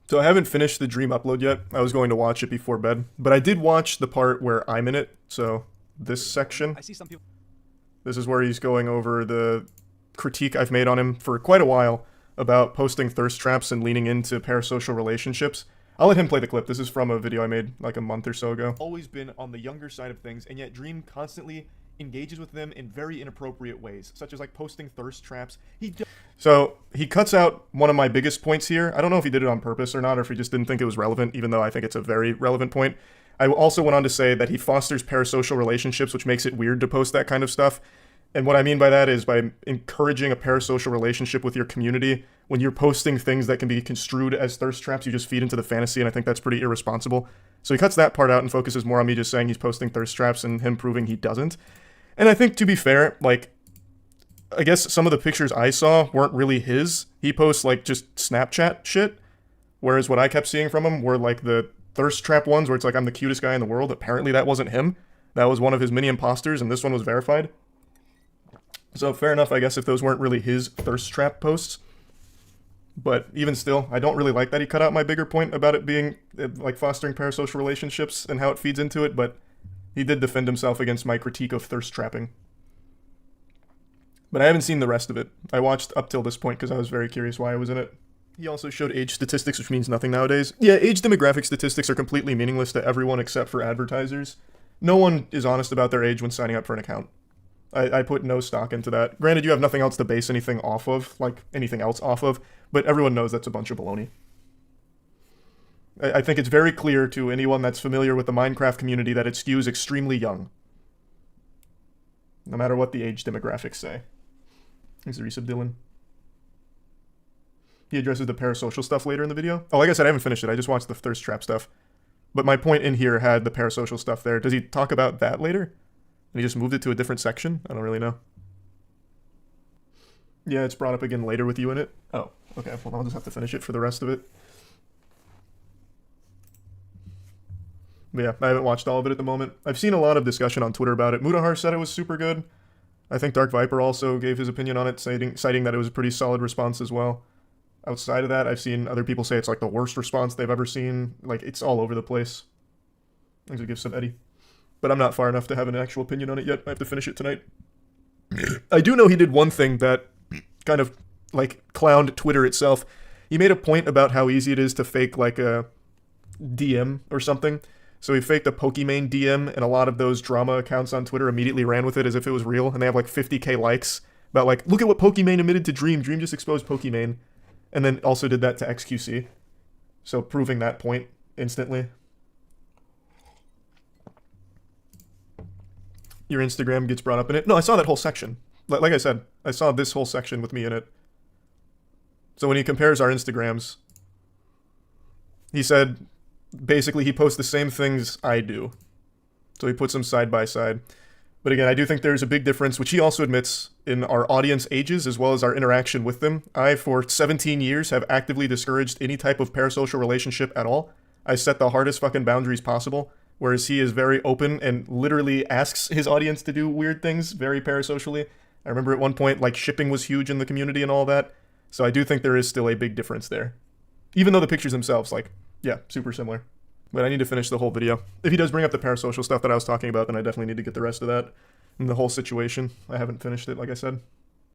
So I haven't finished the dream upload yet. I was going to watch it before bed, but I did watch the part where I'm in it. So this section, I see some people. this is where he's going over the critique I've made on him for quite a while about posting thirst traps and leaning into parasocial relationships. I'll let him play the clip. This is from a video I made like a month or so ago. Always been on the younger side of things, and yet Dream constantly engages with them in very inappropriate ways, such as like posting thirst traps. So he cuts out one of my biggest points here. I don't know if he did it on purpose or not, or if he just didn't think it was relevant, even though I think it's a very relevant point. I also went on to say that he fosters parasocial relationships, which makes it weird to post that kind of stuff. And what I mean by that is by encouraging a parasocial relationship with your community, when you're posting things that can be construed as thirst traps, you just feed into the fantasy, and I think that's pretty irresponsible. So he cuts that part out and focuses more on me just saying he's posting thirst traps and him proving he doesn't. And I think, to be fair, like, I guess some of the pictures I saw weren't really his. He posts, like, just Snapchat shit, whereas what I kept seeing from him were, like, the thirst trap ones where it's like, I'm the cutest guy in the world. Apparently that wasn't him. That was one of his mini imposters, and this one was verified. So fair enough, I guess, if those weren't really his thirst trap posts. But even still, I don't really like that he cut out my bigger point about it being, like, fostering parasocial relationships and how it feeds into it, but he did defend himself against my critique of thirst trapping. But I haven't seen the rest of it. I watched up till this point because I was very curious why I was in it. He also showed age statistics, which means nothing nowadays. Yeah, age demographic statistics are completely meaningless to everyone except for advertisers. No one is honest about their age when signing up for an account. I put no stock into that. Granted, you have nothing else to base anything off of, like anything else off of, but everyone knows that's a bunch of baloney. I think it's very clear to anyone that's familiar with the Minecraft community that it skews extremely young. No matter what the age demographics say. Thanks to Resub Dylan. He addresses the parasocial stuff later in the video. Oh, like I said, I haven't finished it. I just watched the thirst trap stuff. But my point in here had the parasocial stuff there. Does he talk about that later? And he just moved it to a different section? I don't really know. Yeah, it's brought up again later with you in it. Oh, okay. Well, I'll just have to finish it for the rest of it. But yeah, I haven't watched all of it at the moment. I've seen a lot of discussion on Twitter about it. Mudahar said it was super good. I think Dark Viper also gave his opinion on it, citing that it was a pretty solid response as well. Outside of that, I've seen other people say it's like the worst response they've ever seen. Like, it's all over the place. Thanks to give some Eddie. But I'm not far enough to have an actual opinion on it yet. I have to finish it tonight. I do know he did one thing that kind of, like, clowned Twitter itself. He made a point about how easy it is to fake, like, a DM or something. So he faked a Pokimane DM, and a lot of those drama accounts on Twitter immediately ran with it as if it was real, and they have like 50k likes about like, look at what Pokimane admitted to Dream. Dream just exposed Pokimane. And then also did that to XQC. So proving that point instantly. Your Instagram gets brought up in it. No, I saw that whole section. Like I said, I saw this whole section with me in it. So when he compares our Instagrams, he said, basically, he posts the same things I do. So he puts them side by side. But again, I do think there's a big difference, which he also admits, in our audience ages as well as our interaction with them. I, for 17 years, have actively discouraged any type of parasocial relationship at all. I set the hardest fucking boundaries possible, whereas he is very open and literally asks his audience to do weird things very parasocially. I remember at one point, like, shipping was huge in the community and all that. So I do think there is still a big difference there. Even though the pictures themselves, like, yeah, super similar. But I need to finish the whole video. If he does bring up the parasocial stuff that I was talking about, then I definitely need to get the rest of that and the whole situation. I haven't finished it, like I said.